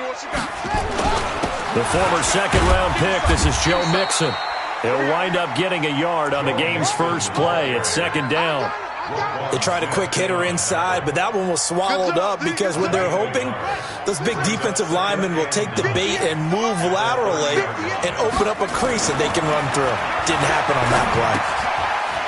The former second-round pick, this is Joe Mixon. He'll wind up getting a yard on the game's first play. It's second down. They tried a quick hitter inside, but that one was swallowed up because what they're hoping, those big defensive linemen will take the bait and move laterally and open up a crease that they can run through. Didn't happen on that play.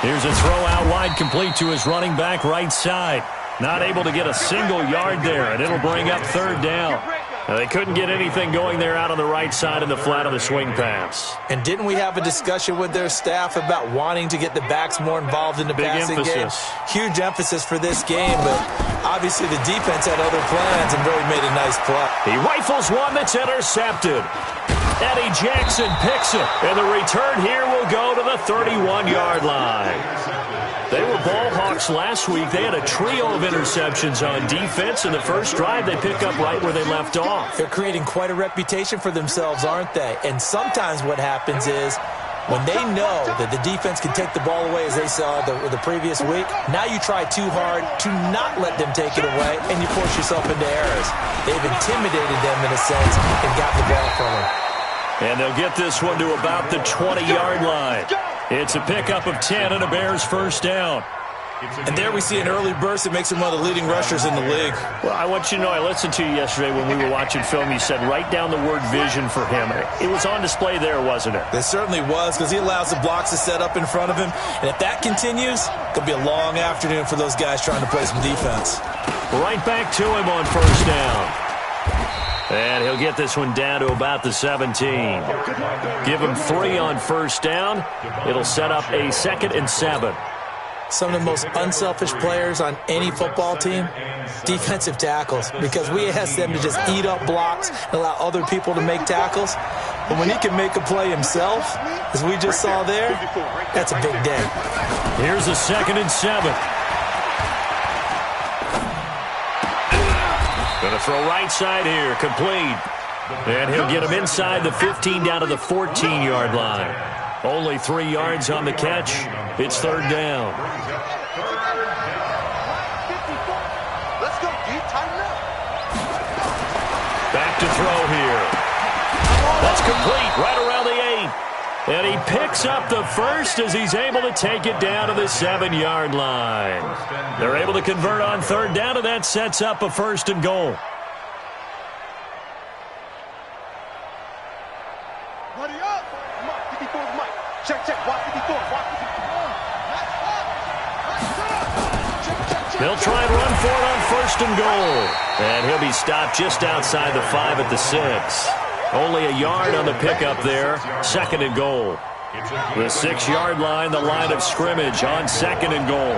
Here's a throw out wide, complete to his running back right side. Not able to get a single yard there, and it'll bring up third down. Now, they couldn't get anything going there out on the right side in the flat of the swing pass. And didn't we have a discussion with their staff about wanting to get the backs more involved in the passing game? Huge emphasis for this game, but obviously the defense had other plans and really made a nice play. He rifles one that's intercepted. Eddie Jackson picks it, and the return here will go to the 31-yard line. They were ball hawks last week. They had a trio of interceptions on defense. In the first drive, they pick up right where they left off. They're creating quite a reputation for themselves, aren't they? And sometimes what happens is when they know that the defense can take the ball away, as they saw the previous week, now you try too hard to not let them take it away, and you force yourself into errors. They've intimidated them in a sense and got the ball from them. And they'll get this one to about the 20-yard line. It's a pickup of 10 and a Bears first down. And there we see an early burst that makes him one of the leading rushers in the league. Well, I want you to know, I listened to you yesterday when we were watching film. You said write down the word vision for him. It was on display there, wasn't it? It certainly was, because he allows the blocks to set up in front of him. And if that continues, it'll be a long afternoon for those guys trying to play some defense. Right back to him on first down. And he'll get this one down to about the 17. Give him 3 on first down. It'll set up a 2nd and 7. Some of the most unselfish players on any football team, defensive tackles, because we ask them to just eat up blocks and allow other people to make tackles. But when he can make a play himself, as we just saw there, that's a big day. Here's a 2nd and 7. Going to throw right side here, complete. And he'll get him inside the 15 down to the 14-yard line. Only 3 yards on the catch. It's third down. Back to throw here. That's complete right around the 8. And he picks up the first as he's able to take it down to the 7-yard line. They're able to convert on third down, and that sets up a 1st and goal. They'll try and run for it on 1st and goal. And he'll be stopped just outside the 5 at the 6. Only a yard on the pickup there. 2nd and goal. The 6-yard line, the line of scrimmage on 2nd and goal.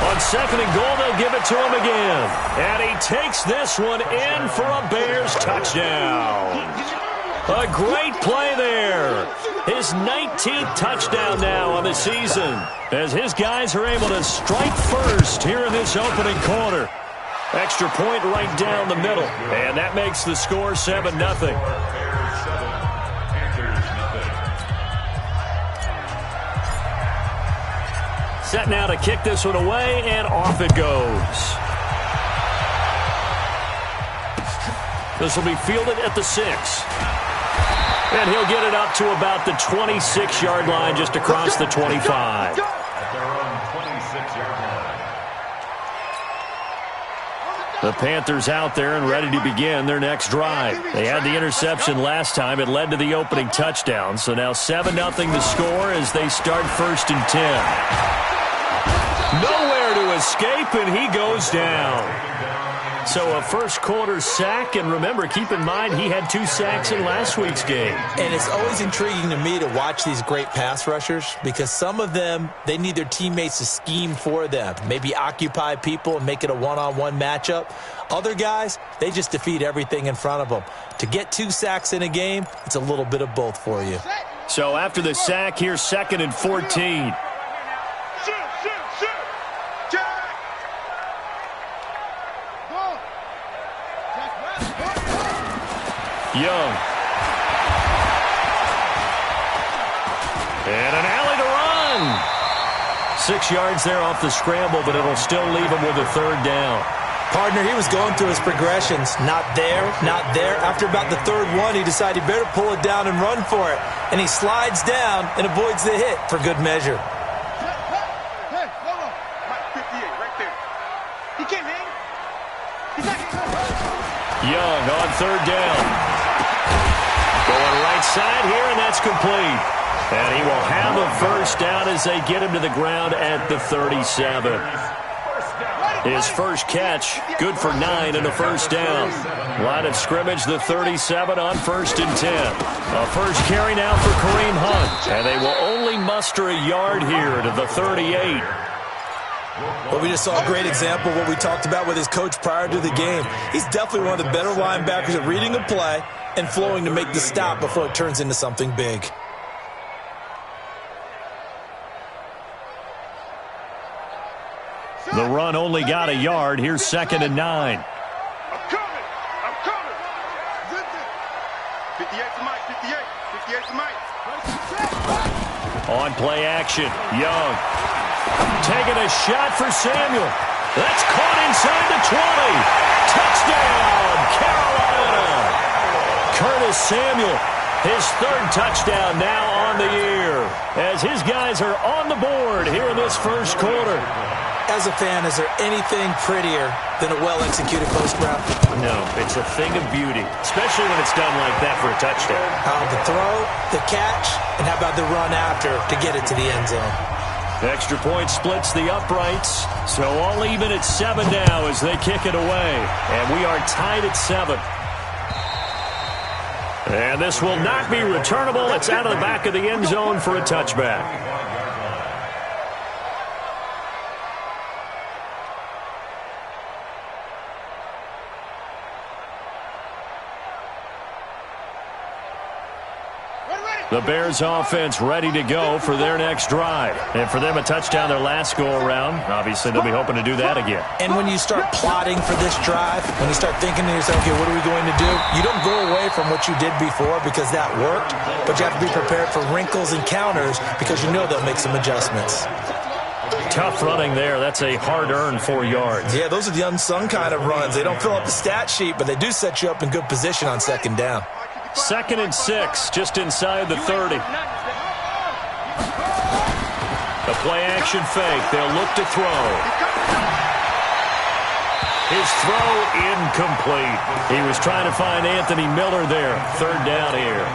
On 2nd and goal, they'll give it to him again. And he takes this one in for a Bears touchdown. A great play there. His 19th touchdown now on the season, as his guys are able to strike first here in this opening quarter. Extra point right down the middle, and that makes the score 7-0. Set now to kick this one away, and off it goes. This will be fielded at the 6. And he'll get it up to about the 26-yard line, just across the 25. The Panthers out there and ready to begin their next drive. They had the interception last time. It led to the opening touchdown. So now 7-0 the score as they start 1st and 10. Nowhere to escape, and he goes down. So a first quarter sack, and remember, keep in mind, he had 2 sacks in last week's game. And it's always intriguing to me to watch these great pass rushers, because some of them, they need their teammates to scheme for them, maybe occupy people and make it a one-on-one matchup. Other guys, they just defeat everything in front of them. To get 2 sacks in a game, it's a little bit of both for you. So after the sack, here's 2nd and 14. Young. And an alley to run. 6 yards there off the scramble, but it'll still leave him with a third down. Partner, he was going through his progressions. Not there, not there. After about the third one, he decided he better pull it down and run for it. And he slides down and avoids the hit for good measure. Hey, hold on. Mike, 58 right there. He can't hang. He's not getting Young on third down. Going right side here, and that's complete. And he will have a first down as they get him to the ground at the 37. His first catch, good for 9 and a first down. Line of scrimmage, the 37 on 1st and 10. A first carry now for Kareem Hunt. And they will only muster a yard here to the 38. Well, we just saw a great example of what we talked about with his coach prior to the game. He's definitely one of the better linebackers at reading a play and flowing to make the stop before it turns into something big. The run only got a yard. Here's 2nd and 9. I'm coming. 58 to Mike, 58. 58 to Mike. On play action, Young. Taking a shot for Samuel. That's caught inside the 20. Touchdown, Carolina. Curtis Samuel, his 3rd touchdown now on the year, as his guys are on the board here in this first quarter. As a fan, is there anything prettier than a well-executed post route? No, it's a thing of beauty, especially when it's done like that for a touchdown. How about the throw, the catch, and how about the run after to get it to the end zone? Extra point splits the uprights, so all even at 7 now as they kick it away. And we are tied at 7. And this will not be returnable. It's out of the back of the end zone for a touchback. The Bears offense ready to go for their next drive. And for them, a touchdown their last go-around. Obviously, they'll be hoping to do that again. And when you start plotting for this drive, when you start thinking to yourself, okay, what are we going to do? You don't go away from what you did before because that worked, but you have to be prepared for wrinkles and counters because you know they'll make some adjustments. Tough running there. That's a hard-earned 4 yards. Yeah, those are the unsung kind of runs. They don't fill up the stat sheet, but they do set you up in good position on 2nd down. 2nd and 6, just inside the 30. A play-action fake. They'll look to throw. His throw incomplete. He was trying to find Anthony Miller there. 3rd down here.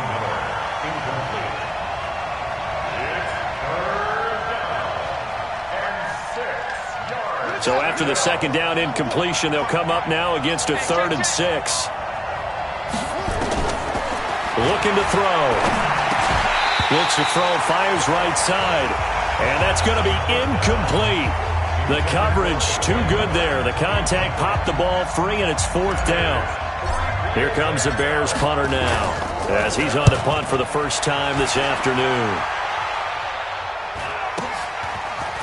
So after the 2nd down incompletion, they'll come up now against a 3rd and 6. Looking to throw. Looks to throw, fires right side. And that's going to be incomplete. The coverage too good there. The contact popped the ball free, and it's 4th down. Here comes the Bears punter now, as he's on the punt for the first time this afternoon.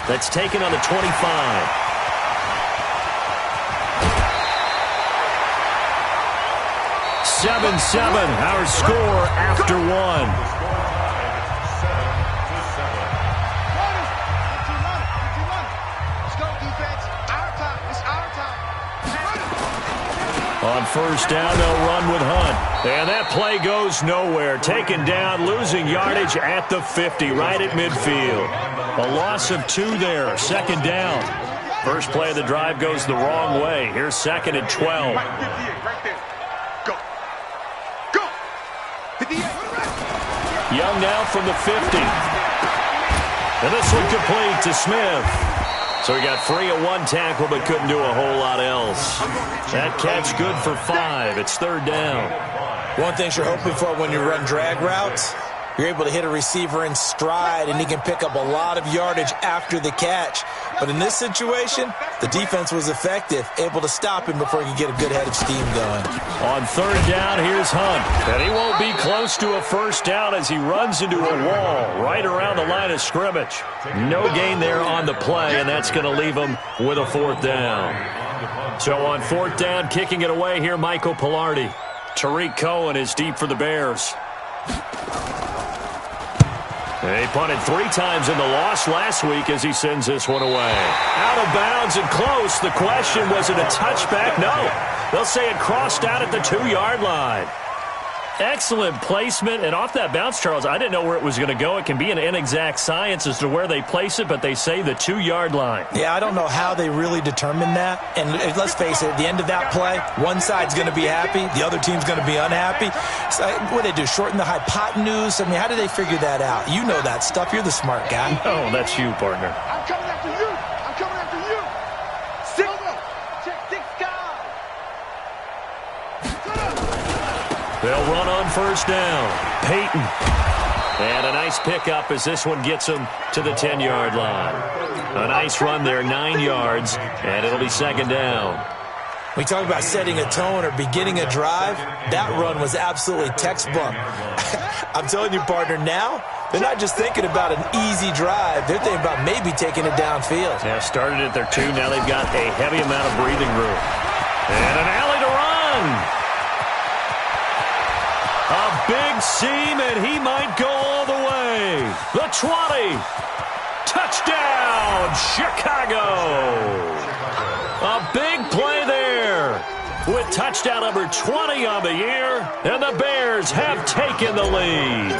That's taken on the 25. 7-7, our score after 1. On 1st down, they'll run with Hunt. And that play goes nowhere. Taken down, losing yardage at the 50, right at midfield. A loss of 2 there, 2nd down. First play of the drive goes the wrong way. Here's 2nd and 12. Young now from the 50. And this one complete to Smith. So he got free of 1 tackle but couldn't do a whole lot else. That catch good for 5. It's 3rd down. One thing you're hoping for when you run drag routes, you're able to hit a receiver in stride and he can pick up a lot of yardage after the catch. But in this situation, the defense was effective, able to stop him before he could get a good head of steam going. On 3rd down, here's Hunt. And he won't be close to a first down as he runs into a wall right around the line of scrimmage. No gain there on the play, and that's going to leave him with a 4th down. So on 4th down, kicking it away here, Michael Pilardi. Tariq Cohen is deep for the Bears. He punted 3 times in the loss last week as he sends this one away. Out of bounds and close. The question, was it a touchback? No. They'll say it crossed out at the 2-yard line. Excellent placement, and off that bounce, Charles, I didn't know where it was going to go. It can be an inexact science as to where they place it, but they say the 2-yard line. Yeah, I don't know how they really determine that. And let's face it, at the end of that play, one side's going to be happy, the other team's going to be unhappy. So what do they do, shorten the hypotenuse? I mean, how do they figure that out? You know that stuff. You're the smart guy. Oh, that's you, partner. I'm coming after you. I'm coming after you. Check 6 guys. They'll run on first down. Peyton. And a nice pickup as this one gets him to the 10-yard line. A nice run there, 9 yards, and it'll be 2nd down. We talk about setting a tone or beginning a drive. That run was absolutely textbook. I'm telling you, partner, now they're not just thinking about an easy drive. They're thinking about maybe taking it downfield. Yeah, started at their 2. Now they've got a heavy amount of breathing room. And an alley to run. A big seam, and he might go all the way. The 20. Touchdown, Chicago. A big play there with touchdown number 20 on the year, and the Bears have taken the lead.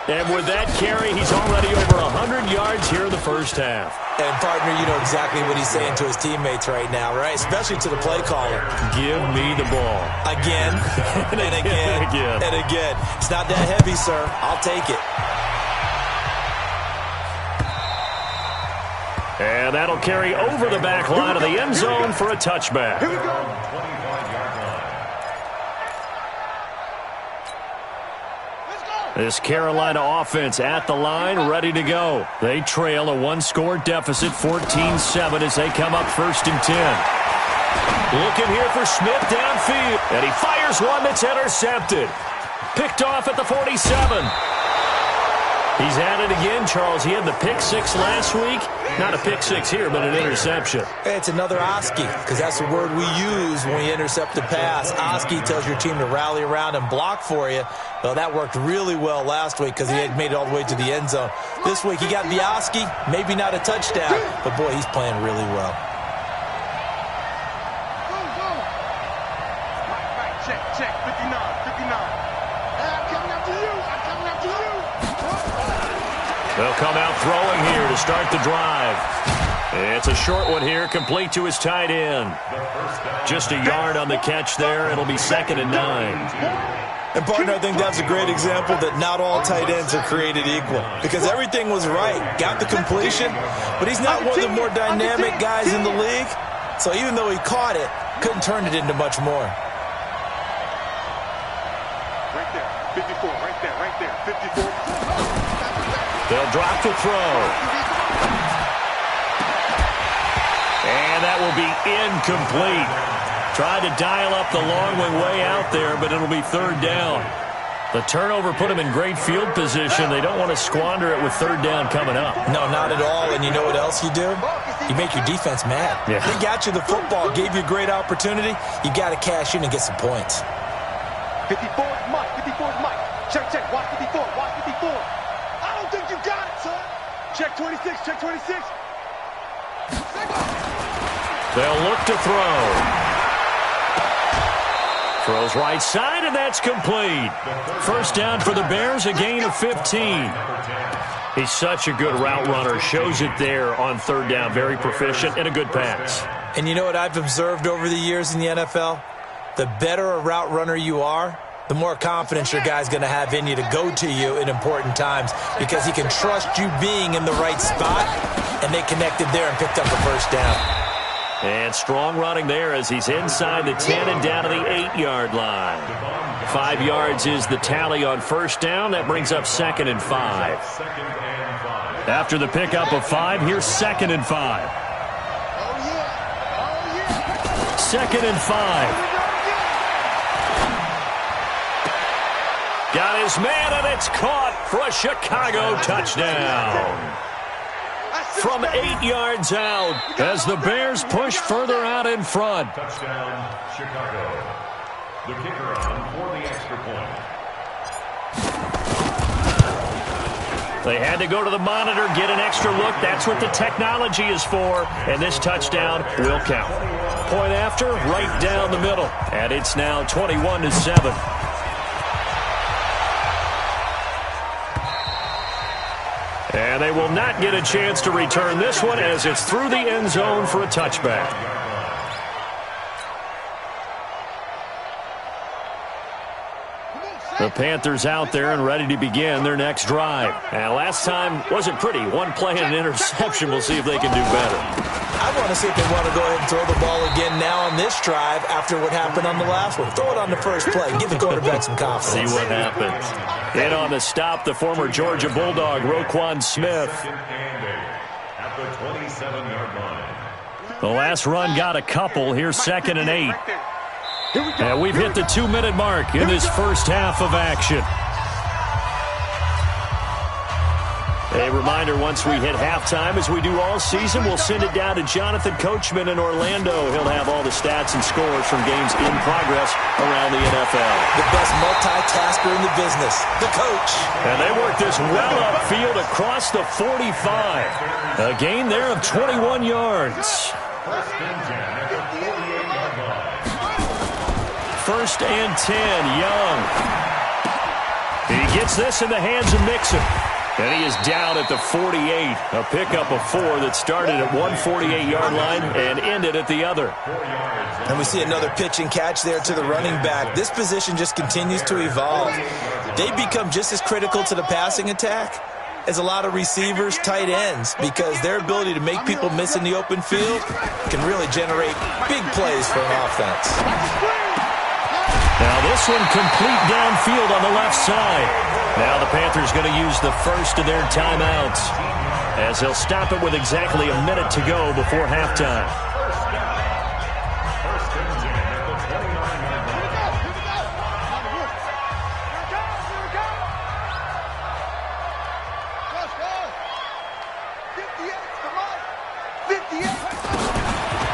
And with that carry, he's already over 100 yards here in the first half. And, partner, you know exactly what he's saying to his teammates right now, right? Especially to the play caller. Give me the ball. Again, and again, and again. It's not that heavy, sir. I'll take it. And that'll carry over the back line of the end zone for a touchback. Here we go. This Carolina offense at the line, ready to go. They trail a 1-score deficit, 14-7, as they come up 1st and 10. Looking here for Smith downfield. And he fires one that's intercepted. Picked off at the 47. He's at it again, Charles. He had the pick 6 last week. Not a pick 6 here, but an interception. It's another Oski, because that's the word we use when we intercept a pass. Oski tells your team to rally around and block for you. Well, that worked really well last week because he had made it all the way to the end zone. This week he got the Oski, maybe not a touchdown, but boy, he's playing really well. Right, check, 59. I'm coming after you. They'll come out throwing here to start the drive. It's a short one here, complete to his tight end. Just a yard on the catch there. It'll be 2nd and 9. And, partner, I think that's a great example that not all tight ends are created equal. Because everything was right. Got the completion, but he's not one of the more dynamic guys in the league. So even though he caught it, couldn't turn it into much more. Right there, 54, right there, 54. They'll drop the throw. And that will be incomplete. Tried to dial up the long way out there, but it'll be 3rd down. The turnover put them in great field position. They don't want to squander it with 3rd down coming up. No, not at all. And you know what else you do? You make your defense mad. Yeah. They got you the football, gave you a great opportunity. You got to cash in and get some points. 54 is Mike. Check, watch 54. I don't think you got it, son. Check 26. They'll look to throw. Throws right side, and that's complete. 1st down for the Bears, a gain of 15. He's such a good route runner. Shows it there on 3rd down. Very proficient and a good pass. And you know what I've observed over the years in the NFL? The better a route runner you are, the more confidence your guy's going to have in you to go to you in important times because he can trust you being in the right spot, and they connected there and picked up the 1st down. And strong running there as he's inside the 10 and down to the 8-yard line. 5 yards is the tally on 1st down. That brings up 2nd and 5. After the pickup of 5, here's 2nd and 5. 2nd and 5. Got his man, and it's caught for a Chicago touchdown. From 8 yards out as the Bears push further out in front. Touchdown, Chicago. The kicker on for the extra point. They had to go to the monitor, get an extra look. That's what the technology is for. And this touchdown will count. Point after, right down the middle. And it's now 21-7. And they will not get a chance to return this one as it's through the end zone for a touchback. The Panthers out there and ready to begin their next drive. And last time wasn't pretty. One play and an interception. We'll see if they can do better. I want to see if they want to go ahead and throw the ball again now on this drive after what happened on the last one. Throw it on the first play. Give the quarterback some confidence. See what happens. In on the stop, the former Georgia Bulldog, Roquan Smith. At the 27-yard line. The last run got a couple. Here's 2nd and 8. And we've hit the 2-minute mark in this first half of action. A reminder, once we hit halftime, as we do all season, we'll send it down to Jonathan Coachman in Orlando. He'll have all the stats and scores from games in progress around the NFL. The best multitasker in the business, the coach. And they work this well upfield across the 45. A gain there of 21 yards. First and 10, Young. He gets this in the hands of Mixon. And he is down at the 48. A pickup of 4 that started at one 48-yard line and ended at the other. And we see another pitch and catch there to the running back. This position just continues to evolve. They become just as critical to the passing attack as a lot of receivers, tight ends, because their ability to make people miss in the open field can really generate big plays for an offense. Now this one complete downfield on the left side. Now the Panthers going to use the first of their timeouts as they'll stop it with exactly a minute to go before halftime.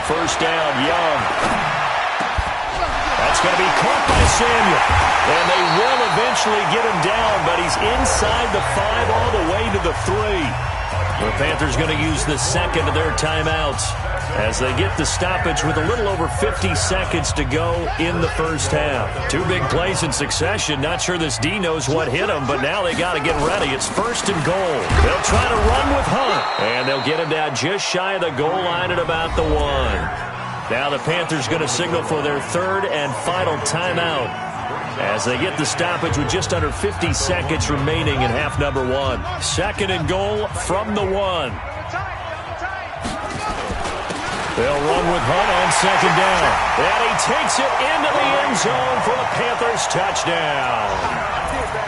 First down, Young. That's going to be caught by Samuel. And they will eventually get him down, but he's inside the 5 all the way to the 3. The Panthers going to use the second of their timeouts as they get the stoppage with a little over 50 seconds to go in the first half. 2 big plays in succession. Not sure this D knows what hit him, but now they got to get ready. It's 1st and goal. They'll try to run with Hunt, and they'll get him down just shy of the goal line at about the 1. Now the Panthers going to signal for their 3rd and final timeout as they get the stoppage with just under 50 seconds remaining in half number 1. 2nd and goal from the 1. They'll run with Hunt on 2nd down. And he takes it into the end zone for a Panthers touchdown.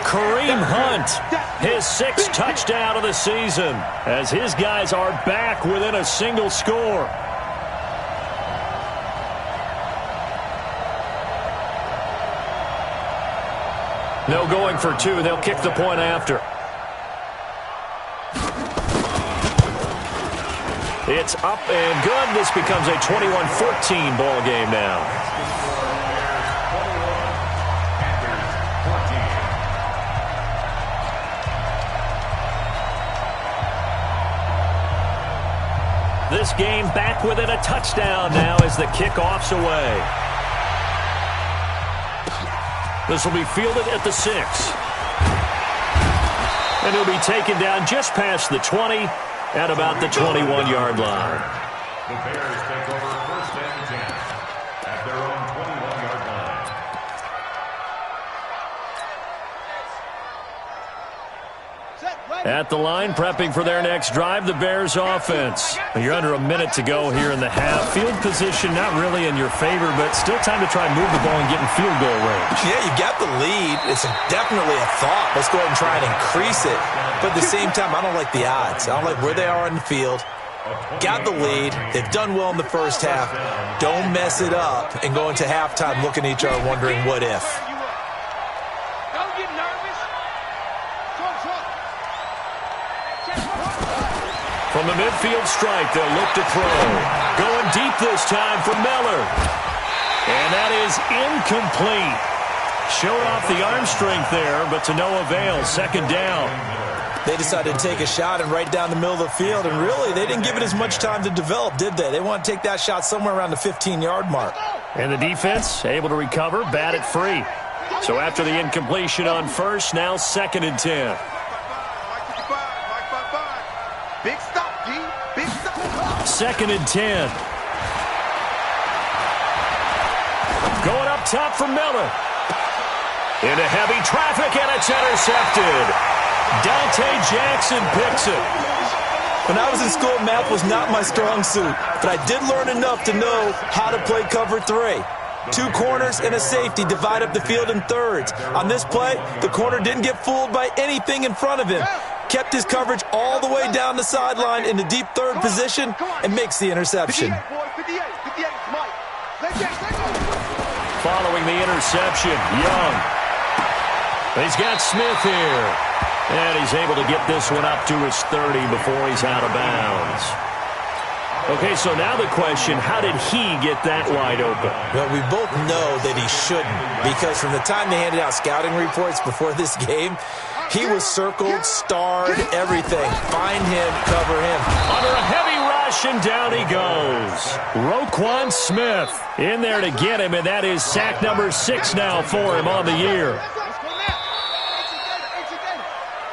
Kareem Hunt, his 6th touchdown of the season, as his guys are back within a single score. No going for 2. They'll kick the point after. It's up and good. This becomes a 21-14 ball game now. This game back within a touchdown now as the kickoff's away. This will be fielded at the 6. And he'll be taken down just past the 20 at about the 21-yard line. The Bears take over 1st and 10 at their own 21-yard line. At the line, prepping for their next drive, the Bears offense. You're under a minute to go here in the half. Field position not really in your favor, but still time to try and move the ball and get in field goal range. Yeah, you got the lead. It's definitely a thought. Let's go ahead and try and increase it. But at the same time, I don't like the odds. I don't like where they are on the field. Got the lead. They've done well in the first half. Don't mess it up and go into halftime looking at each other wondering what if. Don't get nervous. From the midfield stripe, they'll look to throw. Going deep this time for Miller. And that is incomplete. Showed off the arm strength there, but to no avail. 2nd down. They decided to take a shot and right down the middle of the field, and really, they didn't give it as much time to develop, did they? They want to take that shot somewhere around the 15-yard mark. And the defense able to recover, bat it free. So after the incompletion on first, now 2nd and 10. Big stop, G. Big stop. 2nd and 10. Going up top for Miller. Into heavy traffic, and it's intercepted. Dante Jackson picks it. When I was in school, math was not my strong suit, but I did learn enough to know how to play cover 3. 2 corners and a safety divide up the field in thirds. On this play, the corner didn't get fooled by anything in front of him. Kept his coverage all the way down the sideline in the deep third position and makes the interception. 58, Mike. Following the interception, Young. He's got Smith here. And he's able to get this one up to his 30 before he's out of bounds. Okay, so now the question, how did he get that wide open? Well, we both know that he shouldn't, because from the time they handed out scouting reports before this game, he was circled, starred, everything. Find him, cover him. Under a heavy rush, and down he goes. Roquan Smith in there to get him, and that is sack number 6 now for him on the year.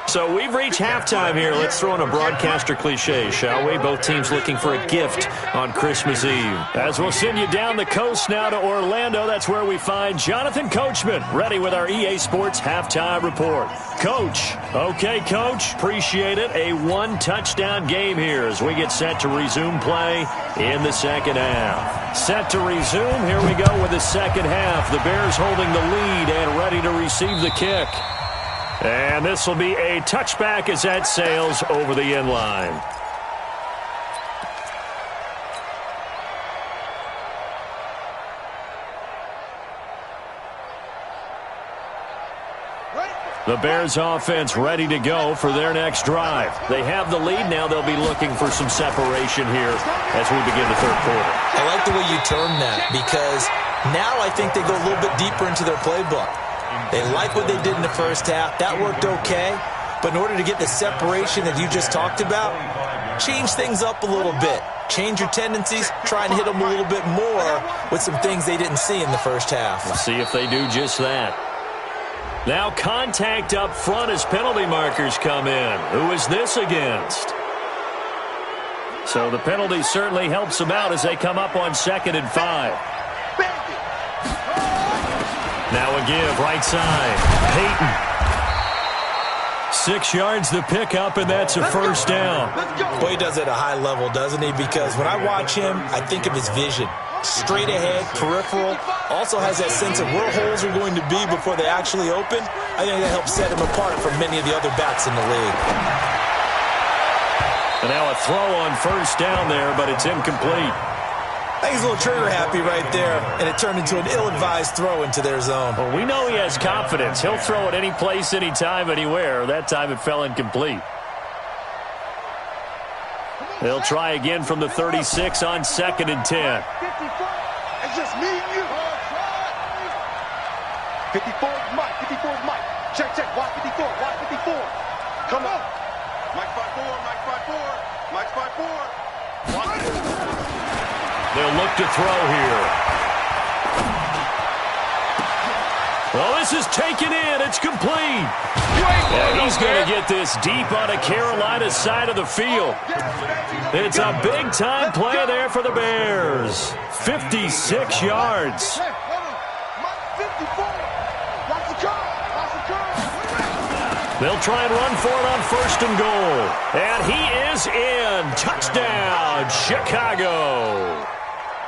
So we've reached halftime here. Let's throw in a broadcaster cliche, shall we? Both teams looking for a gift on Christmas Eve. As we'll send you down the coast now to Orlando, that's where we find Jonathan Coachman, ready with our EA Sports halftime report. Coach. Okay, Coach. Appreciate it. A 1-touchdown game here as we get set to resume play in the second half. Set to resume. Here we go with the second half. The Bears holding the lead and ready to receive the kick. And this will be a touchback as that sails over the end line. The Bears offense ready to go for their next drive. They have the lead now. They'll be looking for some separation here as we begin the third quarter. I like the way you term that, because now I think they go a little bit deeper into their playbook. They like what they did in the first half. That worked okay. But in order to get the separation that you just talked about, change things up a little bit. Change your tendencies. Try and hit them a little bit more with some things they didn't see in the first half. We'll see if they do just that. Now contact up front as penalty markers come in. Who is this against? So the penalty certainly helps them out as they come up on 2nd and 5. Now a give, right side. Peyton. 6 yards the pickup, and that's a first down. Boy, he does it at a high level, doesn't he? Because when I watch him, I think of his vision. Straight ahead, peripheral. Also has that sense of where holes are going to be before they actually open. I think that helps set him apart from many of the other backs in the league. And now a throw on first down there, but it's incomplete. I think he's a little trigger happy right there, and it turned into an ill-advised throw into their zone. Well, we know he has confidence. He'll throw it any place, anytime, anywhere. That time it fell incomplete. They'll try again from the 36 on 2nd and 10. It's just me and you. 54 is Mike. 54 is Mike. Check, check. Watch 54. Watch 54. Come on. Mike 5-4. Mike 5-4. Mike 5-4. Watch it. They'll look to throw here. Well, this is taken in. It's complete. And he's going to get this deep on the Carolina side of the field. It's a big-time play there for the Bears. 56 yards. They'll try and run for it on 1st and goal. And he is in. Touchdown, Chicago.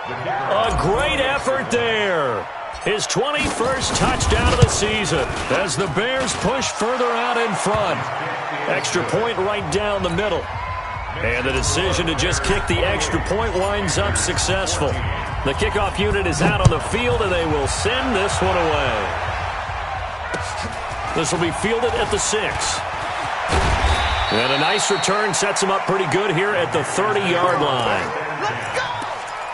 A great effort there. His 21st touchdown of the season as the Bears push further out in front. Extra point right down the middle. And the decision to just kick the extra point winds up successful. The kickoff unit is out on the field, and they will send this one away. This will be fielded at the 6. And a nice return sets him up pretty good here at the 30-yard line. Let's go!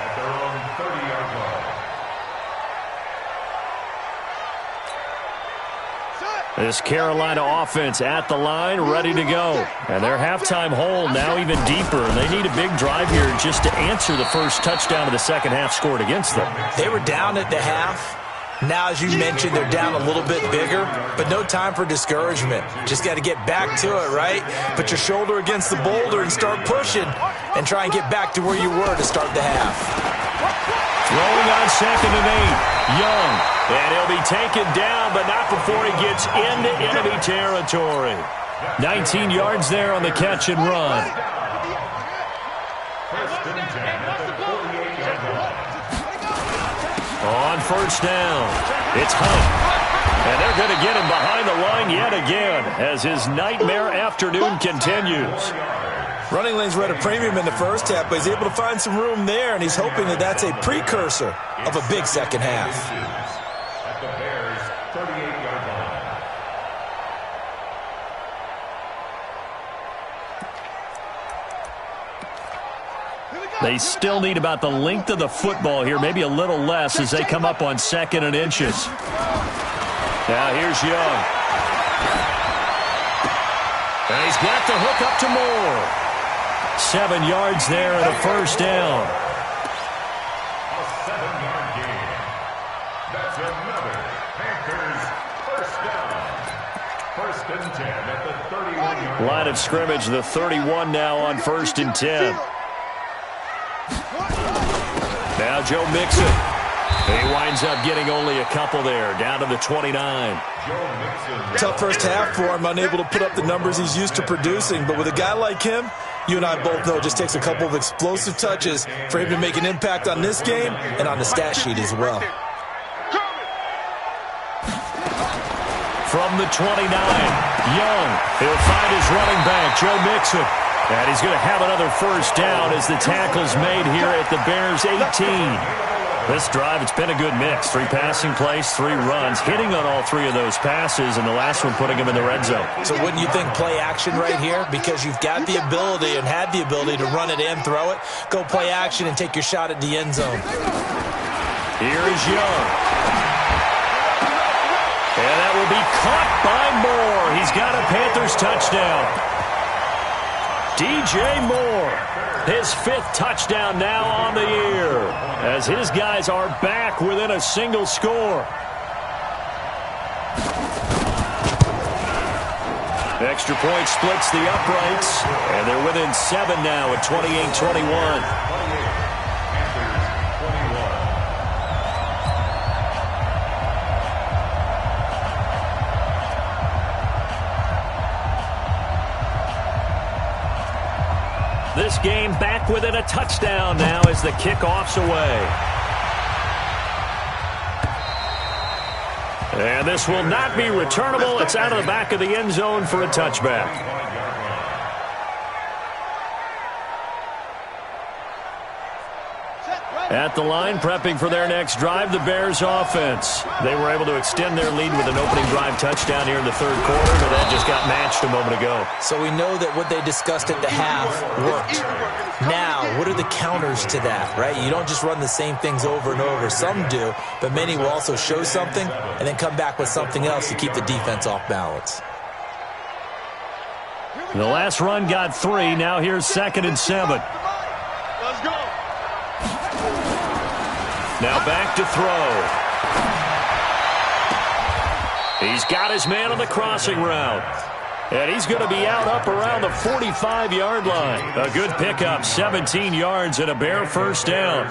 At their own 30-yard line. This Carolina offense at the line, ready to go. And their halftime hole now even deeper. They need a big drive here just to answer the first touchdown of the second half scored against them. They were down at the half. Now, as you mentioned, they're down a little bit bigger, but no time for discouragement. Just got to get back to it, right? Put your shoulder against the boulder and start pushing and try and get back to where you were to start the half. Throwing on 2nd and 8. Young. And he'll be taken down, but not before he gets into enemy territory. 19 yards there on the catch and run. On first down, it's Hunt. And they're going to get him behind the line yet again as his nightmare afternoon continues. Running lanes were at a premium in the first half, but he's able to find some room there, and he's hoping that that's a precursor of a big second half. At the Bears' 38-yard line. They still need about the length of the football here, maybe a little less as they come up on 2nd and inches. Now here's Young. And he's got the hook up to Moore. 7 yards there and a first down. A 7-yard gain. That's another Panthers first down. 1st and 10 at the 31-yard line. Line of scrimmage, the 31 now on 1st and 10. Now Joe Mixon. He winds up getting only a couple there, down to the 29. Tough first half for him, unable to put up the numbers he's used to producing. But with a guy like him, you and I both know it just takes a couple of explosive touches for him to make an impact on this game and on the stat sheet as well. From the 29, Young. He'll find his running back, Joe Mixon. And he's going to have another first down as the tackle's made here at the Bears' 18. This drive, it's been a good mix. 3 passing plays, 3 runs, hitting on all 3 of those passes, and the last one putting him in the red zone. So wouldn't you think play action right here? Because you've got the ability and had the ability to run it and throw it. Go play action and take your shot at the end zone. Here is Young. And that will be caught by Moore. He's got a Panthers touchdown. DJ Moore, his 5th touchdown now on the year, as his guys are back within a single score. Extra point splits the uprights, and they're within 7 now at 28-21. This game back within a touchdown now as the kickoff's away. And this will not be returnable. It's out of the back of the end zone for a touchback. At the line, prepping for their next drive, the Bears offense. They were able to extend their lead with an opening drive touchdown here in the 3rd quarter, but that just got matched a moment ago. So we know that what they discussed at the half worked. Now, what are the counters to that, right? You don't just run the same things over and over. Some do, but many will also show something and then come back with something else to keep the defense off balance. The last run got 3. Now here's 2nd and 7. Let's go. Now back to throw. He's got his man on the crossing route. And he's going to be out up around the 45-yard line. A good pickup, 17 yards and a Bear first down.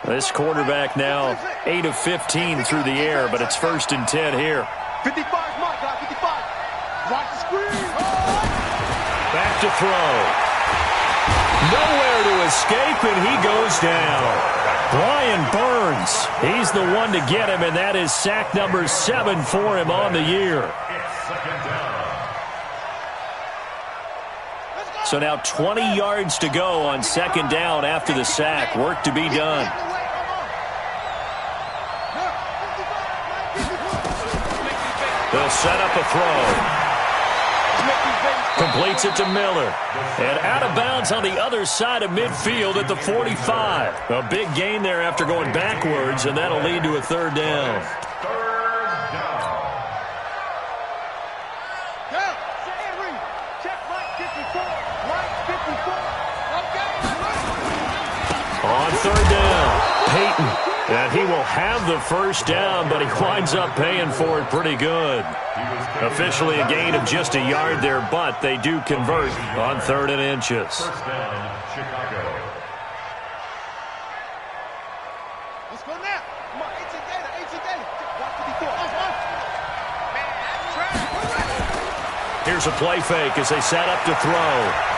This quarterback now 8 of 15 through the air, but it's 1st and 10 here. 55, Mike, 55. Watch the screen. Back to throw. Nowhere to escape, and he goes down. Brian Burns, he's the one to get him, and that is sack number 7 for him on the year. So now 20 yards to go on 2nd down after the sack. Work to be done. They'll set up a throw. Completes it to Miller. And out of bounds on the other side of midfield at the 45. A big gain there after going backwards, and that'll lead to a 3rd down. third down. Peyton. And he will have the first down, but he winds up paying for it pretty good. Officially a gain of just a yard there, but they do convert on 3rd and inches. First down, Chicago. Let's go now. Come on, 18 Gator, 18 Gator. Watch the before. Here's a play fake as they set up to throw.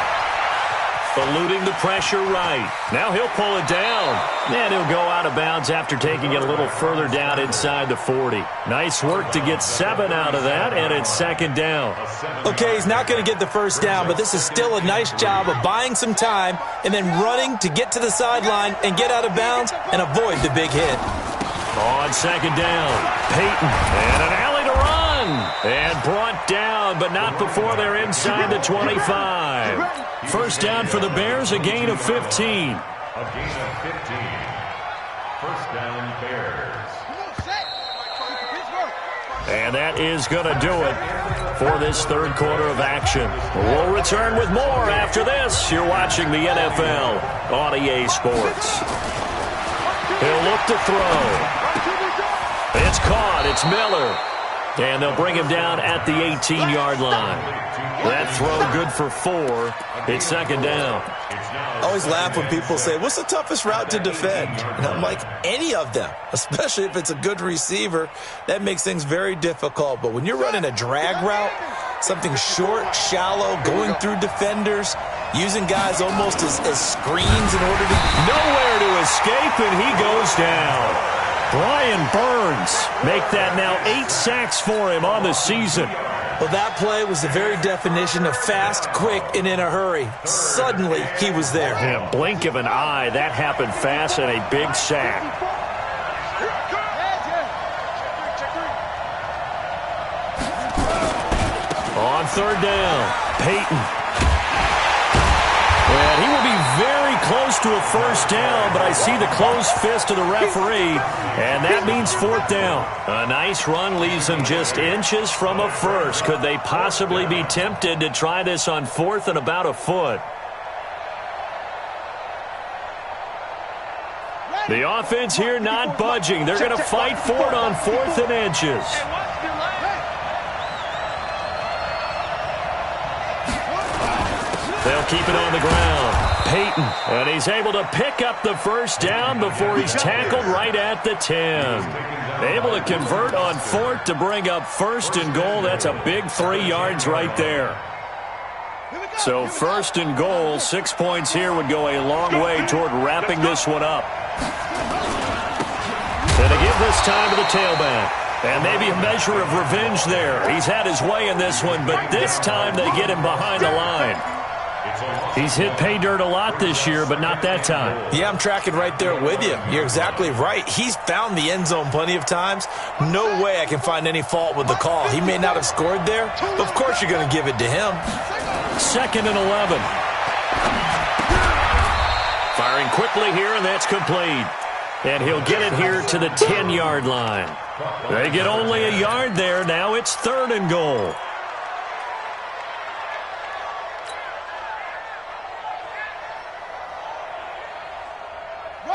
Eluding the pressure right. Now he'll pull it down. And he'll go out of bounds after taking it a little further down inside the 40. Nice work to get 7 out of that, and it's 2nd down. Okay, he's not going to get the first down, but this is still a nice job of buying some time and then running to get to the sideline and get out of bounds and avoid the big hit. On 2nd down, Peyton, and an alley to run. And brought down, but not before they're inside the 25. First down for the Bears, a gain of 15. A gain of 15. First down, Bears. And that is going to do it for this third quarter of action. We'll return with more after this. You're watching the NFL on EA Sports. He'll look to throw. It's caught. It's Miller. And they'll bring him down at the 18-yard line. That throw good for 4. It's 2nd down. I always laugh when people say, what's the toughest route to defend? And I'm like, any of them, especially if it's a good receiver. That makes things very difficult. But when you're running a drag route, something short, shallow, going through defenders, using guys almost as screens in order to... Nowhere to escape, and he goes down. Brian Burns make that now 8 sacks for him on the season. Well, that play was the very definition of fast, quick, and in a hurry. Suddenly, he was there. In a blink of an eye, that happened fast and a big sack. On 3rd down, Peyton. And he will be very close to a first down, but I see the closed fist of the referee, and that means 4th down. A nice run leaves them just inches from a first. Could they possibly be tempted to try this on 4th and about a foot? The offense here not budging. They're going to fight for it on 4th and inches. They'll keep it on the ground. Peyton, and he's able to pick up the first down before he's tackled right at the 10. Able to convert on 4th to bring up 1st and goal. That's a big 3 yards right there. So 1st and goal, 6 points here would go a long way toward wrapping this one up. And to give this time to the tailback. And maybe a measure of revenge there. He's had his way in this one, but this time they get him behind the line. He's hit pay dirt a lot this year, but not that time. Yeah, I'm tracking right there with you. You're exactly right. He's found the end zone plenty of times. No way I can find any fault with the call. He may not have scored there, but of course you're going to give it to him. 2nd and 11. Firing quickly here, and that's complete. And he'll get it here to the 10-yard line. They get only a yard there. Now it's 3rd and goal.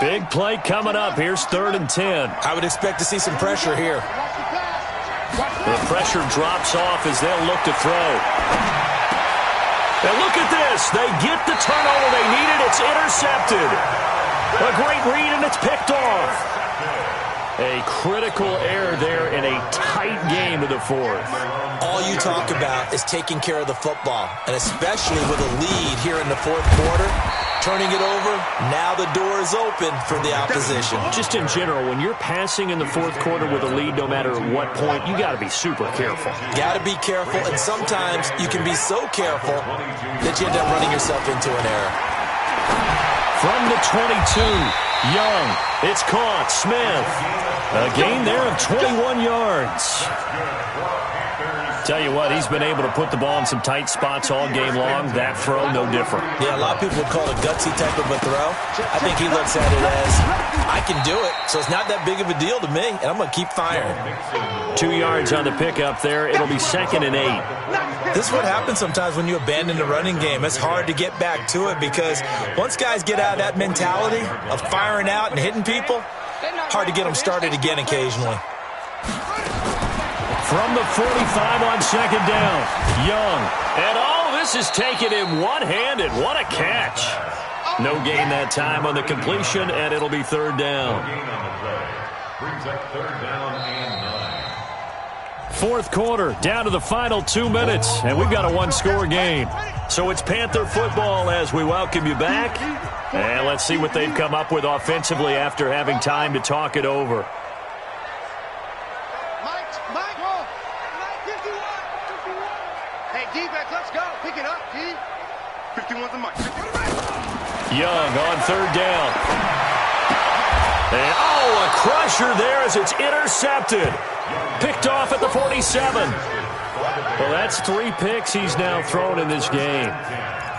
Big play coming up. Here's 3rd and 10. I would expect to see some pressure here. The pressure drops off as they'll look to throw. And look at this. They get the turnover they needed. It's intercepted. A great read, and it's picked off. A critical error there in a tight game to the 4th. All you talk about is taking care of the football, and especially with a lead here in the 4th quarter. Turning it over, now the door is open for the opposition. Just in general, when you're passing in the 4th quarter with a lead, no matter what point, you got to be super careful. Got to be careful, and sometimes you can be so careful that you end up running yourself into an error. From the 22, Young. It's caught. Smith. A gain there of 21 yards. Tell you what, he's been able to put the ball in some tight spots all game long. That throw, no different. Yeah, a lot of people would call it a gutsy type of a throw. I think he looks at it as, I can do it, so it's not that big of a deal to me, and I'm going to keep firing. 2 yards on the pickup there. It'll be 2nd and 8. This is what happens sometimes when you abandon the running game. It's hard to get back to it because once guys get out of that mentality of firing out and hitting people, hard to get them started again occasionally. From the 45 on 2nd down, Young. And all this is taken in one-handed. What a catch. No gain that time on the completion, and it'll be 3rd down. Brings up 3rd down and 9. 4th quarter, down to the final 2 minutes, and we've got a one-score game. So it's Panther football as we welcome you back. And let's see what they've come up with offensively after having time to talk it over. Pick it up, D. 51's the mic. Young on 3rd down. And, a crusher there as it's intercepted. Picked off at the 47. Well, that's 3 picks he's now thrown in this game.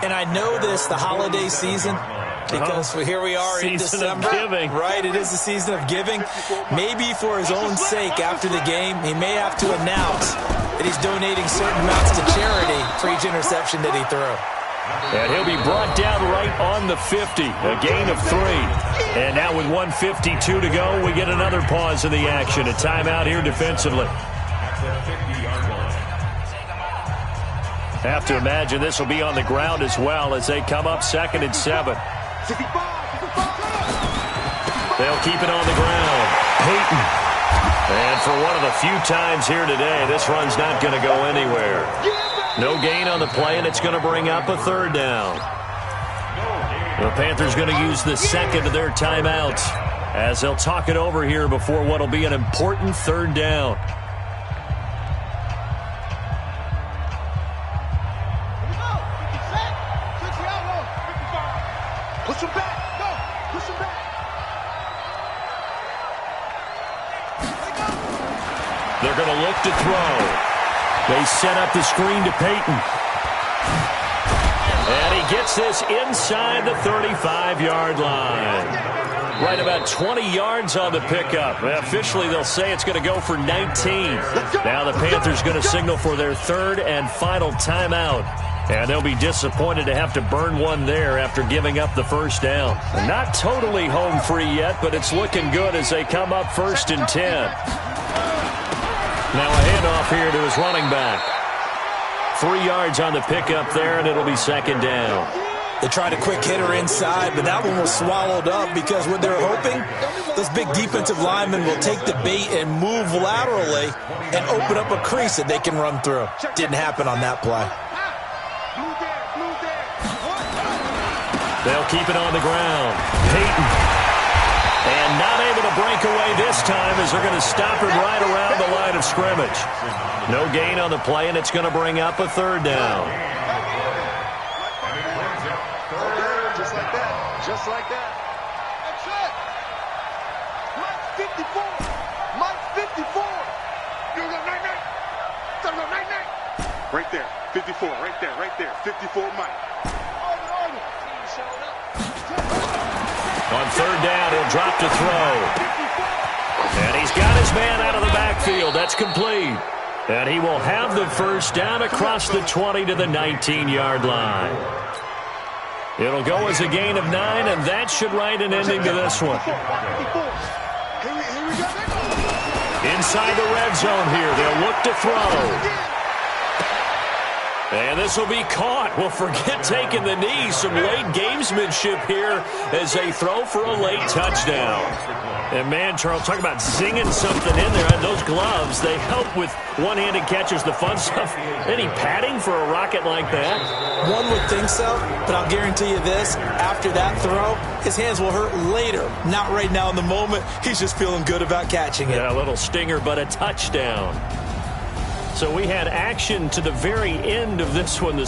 And I know this, the holiday season, because here we are in December. Season of giving. Right, it is the season of giving. Maybe for his own sake after the game, he may have to announce that he's donating certain amounts to charity for each interception that he threw. And he'll be brought down right on the 50, a gain of 3. And now with 1:52 to go, we get another pause in the action, a timeout here defensively. Have to imagine this will be on the ground as well as they come up 2nd and 7. They'll keep it on the ground. Peyton. And for one of the few times here today, this run's not going to go anywhere. No gain on the play, and it's going to bring up a 3rd down. The Panthers going to use the 2nd of their timeouts as they'll talk it over here before what will be an important 3rd down. Push him back. Go. Push him back. They're going to look to throw. They set up the screen to Peyton. And he gets this inside the 35-yard line. Right about 20 yards on the pickup. Officially, they'll say it's going to go for 19. Now the Panthers going to signal for their 3rd and final timeout. And they'll be disappointed to have to burn one there after giving up the 1st down. Not totally home free yet, but it's looking good as they come up 1st and 10. Now a handoff here to his running back. 3 yards on the pickup there, and it'll be 2nd down. They tried a quick hitter inside, but that one was swallowed up because what they're hoping, those big defensive linemen will take the bait and move laterally and open up a crease that they can run through. Didn't happen on that play. They'll keep it on the ground. Peyton. And not able to break away this time as they're going to stop it right around the line of scrimmage. No gain on the play, and it's going to bring up a 3rd down. Just like that. Just like that. That's it. Mike 54. Mike 54. You go night-night. Go night-night. Right there. 54. Right there. Right there. 54 Mike. On 3rd down, he'll drop to throw. And he's got his man out of the backfield. That's complete. And he will have the 1st down across the 20 to the 19-yard line. It'll go as a gain of 9, and that should write an ending to this one. Inside the red zone here, they'll look to throw. And this will be caught. Well, forget taking the knee. Some late gamesmanship here as they throw for a late touchdown. And, man, Charles, talk about zinging something in there. And those gloves, they help with one-handed catches, the fun stuff. Any padding for a rocket like that? One would think so, but I'll guarantee you this. After that throw, his hands will hurt later. Not right now in the moment. He's just feeling good about catching it. Yeah, a little stinger, but a touchdown. So we had action to the very end of this one.